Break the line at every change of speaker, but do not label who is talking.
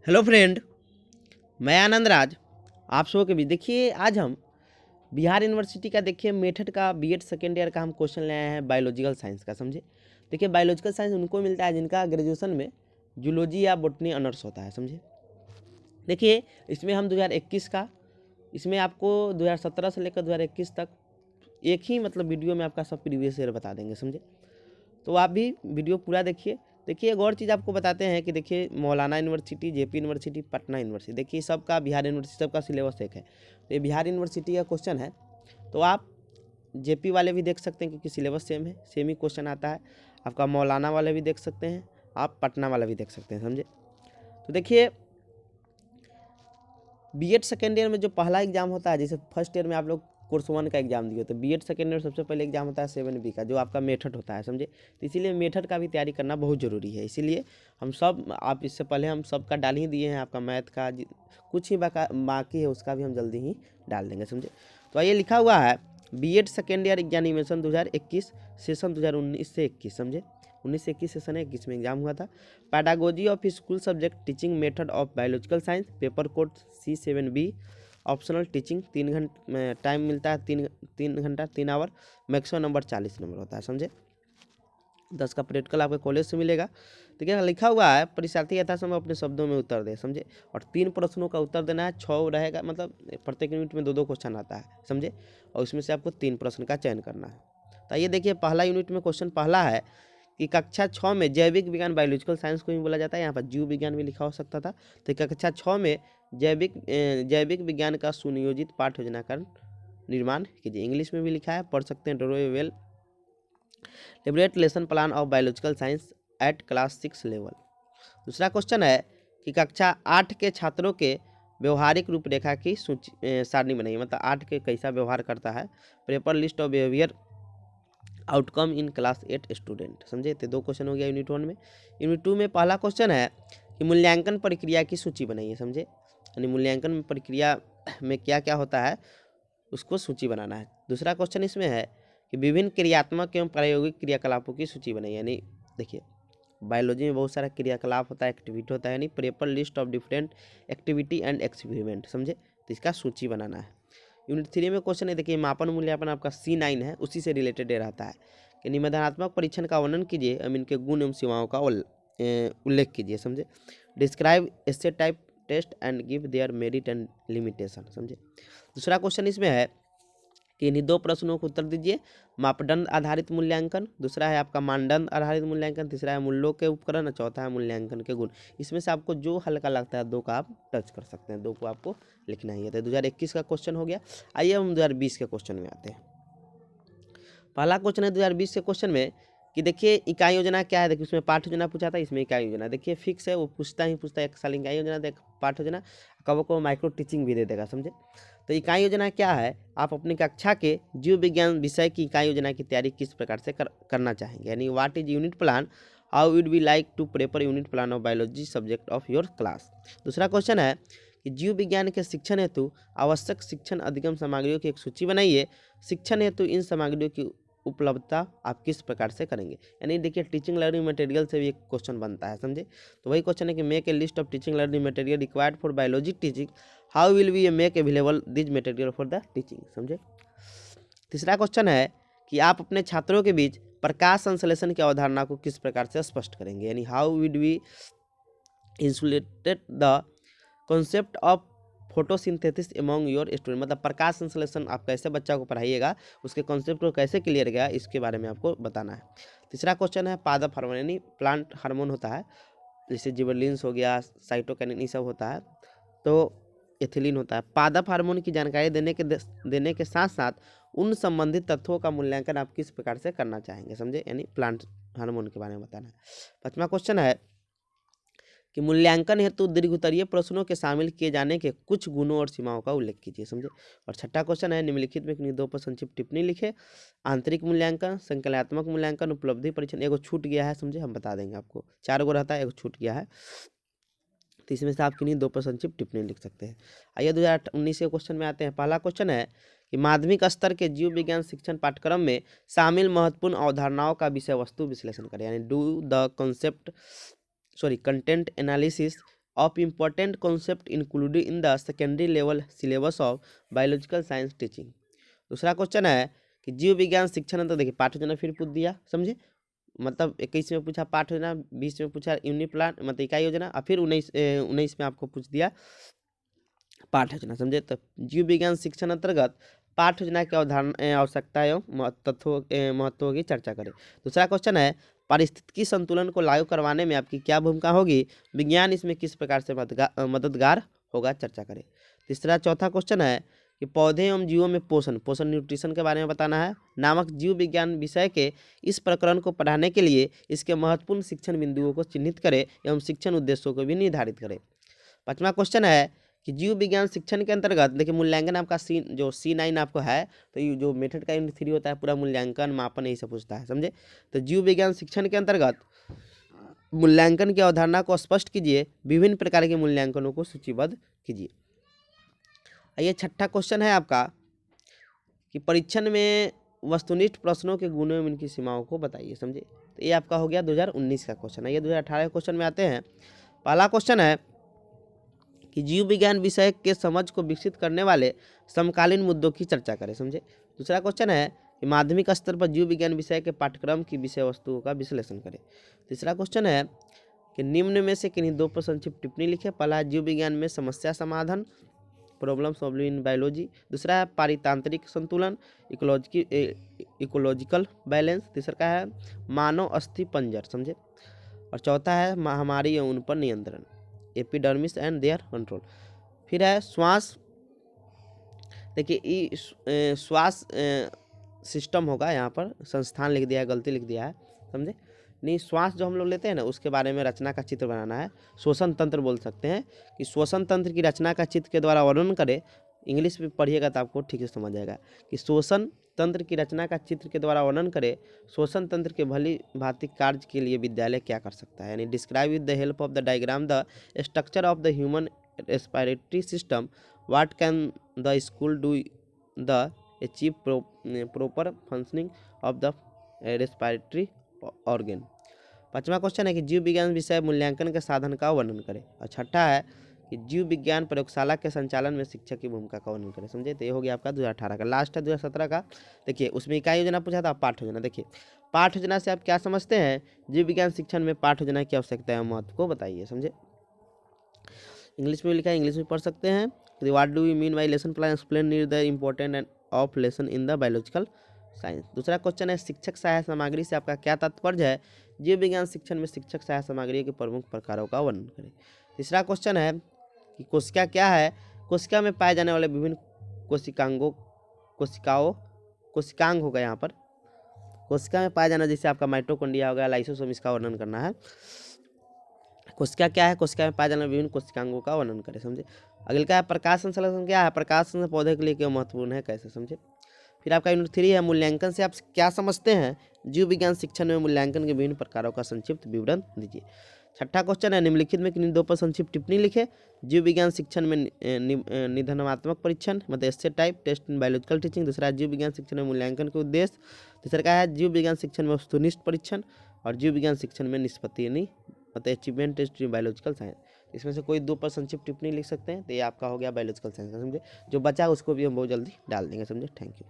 Hello friend, मैं आनंद राज। आप सबों के बीच देखिए, आज हम बिहार यूनिवर्सिटी का देखिए मेथड का बीएड सेकेंड ईयर का हम क्वेश्चन ले आए हैं बायोलॉजिकल साइंस का। समझे, देखिए बायोलॉजिकल साइंस उनको मिलता है जिनका ग्रेजुएशन में जूलॉजी या बॉटनी ऑनर्स होता है। समझे, देखिए इसमें हम 2021 का, इसमें आपको 2017 से लेकर 2021 तक एक ही मतलब वीडियो में आपका सब प्रीवियस ईयर बता देंगे। समझे, तो आप भी वीडियो पूरा देखिए। देखिए एक और चीज़ आपको बताते हैं कि देखिए मौलाना university, JP university, Patna university, देखिए सबका बिहार यूनिवर्सिटी सबका सिलेबस एक है। तो ये बिहार यूनिवर्सिटी का क्वेश्चन है, तो आप जेपी वाले भी देख सकते हैं क्योंकि सिलेबस सेम है, सेम ही क्वेश्चन आता है। आपका मौलाना वाले भी देख सकते हैं, आप पटना वाला भी देख सकते हैं। समझे, तो देखिए बीएड सेकेंड ईयर में जो पहला एग्जाम होता है, जैसे फर्स्ट ईयर में आप लोग कोर्स 1 का एग्जाम दिए, तो बीएड सेकेंड ईयर सबसे पहले एग्जाम होता है 7B का, जो आपका मेथड होता है। समझे, तो इसीलिए मेथड का भी तैयारी करना बहुत ज़रूरी है। इसीलिए हम सब, आप इससे पहले हम सब का डाल ही दिए हैं, आपका मैथ का कुछ ही बाकी है, उसका भी हम जल्दी ही डाल देंगे। समझे, तो ये लिखा हुआ है BEd second year examination 2021 session 2019 से 21। समझे, 19 से 21 सेशन है, 21 में एग्जाम हुआ था। Pedagogy of school subject teaching method of biological science, paper code C7B, optional teaching 3 घंटे टाइम मिलता है, 3 घंटा 3 आवर, मैक्सिमम नंबर 40 नंबर होता है। समझे, 10 का प्रैक्टिकल आपके कॉलेज से मिलेगा। देखिए लिखा हुआ है परीक्षार्थी यथासंभव अपने शब्दों में उत्तर दे। समझे, और 3 प्रश्नों का उत्तर देना है, 6 रहेगा, मतलब प्रत्येक यूनिट में 2-2 क्वेश्चन आता है। समझे, और उसमें से आपको 3 प्रश्न का चयन करना है। तो ये देखिए पहला यूनिट में क्वेश्चन पहला है कि कक्षा 6 में जैविक विज्ञान बायोलॉजिकल साइंस को ही बोला जाता है, यहाँ पर जीव विज्ञान भी लिखा हो सकता था। तो कक्षा 6 में जैविक विज्ञान का सुनियोजित पाठ योजना का निर्माण कीजिए। इंग्लिश में भी लिखा है, पढ़ सकते हैं। Draw a well liberate lesson plan of biological science at class 6 level. दूसरा क्वेश्चन है कि कक्षा 8 के छात्रों के व्यवहारिक रूपरेखा की सूची सारणी बनाइए, मतलब 8 के कैसा व्यवहार करता है। Paper list of behaviour outcome in class 8 student. समझे, तो 2 क्वेश्चन हो गया यूनिट 1 में। यूनिट 2 में पहला क्वेश्चन है कि मूल्यांकन प्रक्रिया की सूची बनाइए। समझे, यानी मूल्यांकन प्रक्रिया में क्या क्या होता है उसको सूची बनाना है। दूसरा क्वेश्चन इसमें है कि विभिन्न क्रियात्मक एवं प्रायोगिक क्रियाकलापों की सूची बनाइए। यानी देखिए बायोलॉजी में बहुत सारा क्रियाकलाप होता है, एक्टिविटी होता है, यानी paper list of different activity and experiment. समझे, तो इसका सूची बनाना है। यूनिट 3 में क्वेश्चन है, देखिए मापन मूल्यांकन आपका C9 है, उसी से रिलेटेड रहता है कि निबंधनात्मक परीक्षण का वर्णन कीजिए एवं इनके गुण एवं सीमाओं का उल्लेख कीजिए। समझे, describe essay type test and give their merit and limitation. समझे, दूसरा क्वेश्चन इसमें है कि इन्हीं 2 प्रश्नों को उत्तर दीजिए। मापदंड आधारित मूल्यांकन, दूसरा है आपका मानदंड आधारित मूल्यांकन, तीसरा है मूल्यों के उपकरण और चौथा है मूल्यांकन के गुण। इसमें से आपको जो हल्का लगता है 2 का आप टच कर सकते हैं, 2 को आपको लिखना ही है। तो 2021 का क्वेश्चन हो गया। आइए हम 2020 के क्वेश्चन में आते हैं। पहला क्वेश्चन है 2020 के क्वेश्चन में कि देखिए इकाई योजना क्या है। देखिए उसमें पाठ योजना पूछा था, इसमें इकाई योजना देखिए फिक्स है, वो पूछता ही पूछता है। एक साल इकाई योजना देख, पाठ योजना, कब को माइक्रो टीचिंग भी दे देगा। समझे, तो इकाई योजना क्या है, आप अपनी कक्षा के जीव विज्ञान विषय की इकाई योजना की तैयारी किस प्रकार से करना चाहेंगे। यानी what is unit plan, how would be like to prepare unit plan of biology subject of your class. दूसरा क्वेश्चन है कि जीव विज्ञान के शिक्षण हेतु आवश्यक शिक्षण अधिगम सामग्रियों की एक सूची बनाइए। शिक्षण हेतु इन सामग्रियों की उपलब्धता आप किस प्रकार से करेंगे। यानी देखिए टीचिंग लर्निंग मटेरियल से भी एक क्वेश्चन बनता है। समझे, तो वही क्वेश्चन है कि make a list of teaching learning material required for biology teaching, how will we make available these material for the teaching. समझे, तीसरा क्वेश्चन है कि आप अपने छात्रों के बीच प्रकाश संश्लेषण की अवधारणा को किस प्रकार से स्पष्ट करेंगे। यानी how would we insulated the concept of photosynthesis among your student, मतलब प्रकाश संश्लेषण आप कैसे बच्चा को पढ़ाइएगा, उसके कॉन्सेप्ट को कैसे क्लियर किया, इसके बारे में आपको बताना है। तीसरा क्वेश्चन है पादप हार्मोन, यानी प्लांट हार्मोन होता है, जैसे जिबरलिन्स हो गया, साइटोकिनिन, ये सब होता है, तो एथिलीन होता है। पादप हार्मोन की जानकारी देने के साथ साथ उन संबंधित तत्वों का मूल्यांकन आप किस प्रकार से करना चाहेंगे। समझे, यानी प्लांट हार्मोन के बारे में बताना है। 5वां क्वेश्चन है कि मूल्यांकन हेतु दीर्घोत्तरीय प्रश्नों के शामिल किए जाने के कुछ गुणों और सीमाओं का उल्लेख कीजिए। समझे, और 6वां क्वेश्चन है निम्नलिखित में किन्हीं 2 पर संक्षिप्त टिप्पणी लिखे। आंतरिक मूल्यांकन, संकलनात्मक मूल्यांकन, उपलब्धि परीक्षण, एगो छूट गया है। समझे, हम बता देंगे आपको, 4 गो रहता है, एगो छूट गया है, तो इसमें से आप किन्हीं 2 पर संक्षिप्त टिप्पणी लिख सकते हैं। आइए 2019 के क्वेश्चन में आते हैं। पहला क्वेश्चन है कि माध्यमिक स्तर के जीव विज्ञान शिक्षण पाठ्यक्रम में शामिल महत्वपूर्ण अवधारणाओं का विषय वस्तु विश्लेषण करें। यानी do the content analysis of important concept included in the secondary level syllabus of biological science teaching. दूसरा क्वेश्चन है कि जीव विज्ञान शिक्षण, तो देखिए पाठ योजना फिर पूछ दिया, समझे, मतलब 21 में पूछा पाठ योजना, 20 में पूछा यूनिट प्लान मतलब इकाई योजना, और फिर 19 में आपको पूछ दिया पाठ योजना, समझे। तो जीव विज्ञान शिक्षण अंतर्गत पाठ योजना की अवधारणा, आवश्यकता एवं महत्वों की चर्चा करें। दूसरा क्वेश्चन है पारिस्थितिकी संतुलन को लागू करवाने में आपकी क्या भूमिका होगी, विज्ञान इसमें किस प्रकार से मददगार होगा, चर्चा करें। चौथा क्वेश्चन है कि पौधे एवं जीवों में पोषण न्यूट्रिशन के बारे में बताना है नामक जीव विज्ञान विषय के इस प्रकरण को पढ़ाने के लिए इसके महत्वपूर्ण शिक्षण बिंदुओं को चिन्हित करें एवं शिक्षण उद्देश्यों को भी निर्धारित करें। पांचवा क्वेश्चन है कि जीव विज्ञान शिक्षण के अंतर्गत देखिए मूल्यांकन आपका C9 आपको है, तो ये जो मेथड का यूनिट 3 होता है पूरा मूल्यांकन मापन यही सब पूछता है, समझे। तो जीव विज्ञान शिक्षण के अंतर्गत मूल्यांकन की अवधारणा को स्पष्ट कीजिए, विभिन्न प्रकार के मूल्यांकनों को सूचीबद्ध कीजिए। ये छठा क्वेश्चन है आपका कि परीक्षण में वस्तुनिष्ठ प्रश्नों के गुणों एवं इनकी सीमाओं को बताइए, समझे। तो ये आपका हो गया 2019 का क्वेश्चन है। ये 2018 के क्वेश्चन में आते हैं। पहला क्वेश्चन है कि जीव विज्ञान विषय के समझ को विकसित करने वाले समकालीन मुद्दों की चर्चा करें, समझे। दूसरा क्वेश्चन है कि माध्यमिक स्तर पर जीव विज्ञान विषय के पाठ्यक्रम की विषय वस्तुओं का विश्लेषण करें। तीसरा क्वेश्चन है कि निम्न में से किन्हीं दो पर संक्षिप्त टिप्पणी लिखे। पहला है जीव विज्ञान में समस्या समाधान, प्रॉब्लम सॉल्विंग इन बायोलॉजी। दूसरा है पारितांत्रिक संतुलन, इकोलॉजिकल बैलेंस। तीसरा है मानव अस्थि पंजर, समझे। और चौथा है महामारी एवं उन पर नियंत्रण, एपिडर्मिस एंड देयर कंट्रोल। फिर है श्वास, देखिए श्वास सिस्टम होगा, यहाँ पर संस्थान लिख दिया है, गलती लिख दिया है, समझे। नहीं, श्वास जो हम लोग लेते हैं ना उसके बारे में रचना का चित्र बनाना है। श्वसन तंत्र बोल सकते हैं कि श्वसन तंत्र की रचना का चित्र के द्वारा वर्णन करें। इंग्लिश में पढ़िएगा तो आपको ठीक से समझ आएगा कि श्वसन तंत्र की रचना का चित्र के द्वारा वर्णन करें। श्वसन तंत्र के भली भांति कार्य के लिए विद्यालय क्या कर सकता है, यानी describe with the help of the diagram the structure of the human respiratory system, what can the school do the achieve proper functioning of the respiratory organ. पांचवा क्वेश्चन है कि जीव विज्ञान विषय मूल्यांकन के साधन का वर्णन करें। और छठा है कि जीव विज्ञान प्रयोगशाला के संचालन में शिक्षक की भूमिका का वर्णन करें, समझे। तो ये हो गया आपका 2018 का। लास्ट है 2017 का। देखिए उसमें इकाई योजना पूछा था, पाठ योजना। देखिए पाठ योजना से आप क्या समझते हैं, जीव विज्ञान शिक्षण में पाठ योजना की आवश्यकता है महत्व को बताइए, समझे। इंग्लिश में लिखा है, इंग्लिश में पढ़ सकते हैं। What do you mean by lesson plan, explain need the important end of lesson in the biological science. दूसरा क्वेश्चन है शिक्षक सहायक सामग्री से आपका क्या तात्पर्य है, जीव विज्ञान शिक्षण में शिक्षक सहायक सामग्री के प्रमुख प्रकारों का वर्णन करें। तीसरा क्वेश्चन है कि कोशिका क्या है, कोशिका में पाए जाने वाले विभिन्न कोशिकांग होगा। यहाँ पर कोशिका में पाया जाना जैसे आपका माइटोकॉन्ड्रिया हो गया, लाइसोसोम, इसका वर्णन करना है। कोशिका क्या है, कोशिका में पाए जाने वाले विभिन्न कोशिकांगों का वर्णन करें, समझे। अगले का है प्रकाश संश्लेषण क्या है, प्रकाश संश्लेषण पौधे के लिए क्यों महत्वपूर्ण है, कैसे, समझे। फिर आपका यूनिट 3 है मूल्यांकन से आप क्या समझते हैं, जीव विज्ञान शिक्षण में मूल्यांकन के विभिन्न प्रकारों का संक्षिप्त विवरण दीजिए। छठा क्वेश्चन है निम्नलिखित में किन्हीं दो पर संक्षिप्त टिप्पणी लिखे। जीव विज्ञान शिक्षण में निबंधात्मक परीक्षण मतलब essay type test in biological teaching. दूसरा है जीव विज्ञान शिक्षण में मूल्यांकन के उद्देश्य। तीसरा का है जीव विज्ञान शिक्षण में वस्तुनिष्ठ परीक्षण। और जीव विज्ञान शिक्षण में निष्पत्ति मतलब achievement test in biological science. इसमें से कोई दो पर संक्षिप्त टिप्पणी लिख सकते हैं। तो ये आपका हो गया बायोलॉजिकल साइंस का, समझे। जो बचा उसको भी हम बहुत जल्दी डाल देंगे, समझे। Thank you.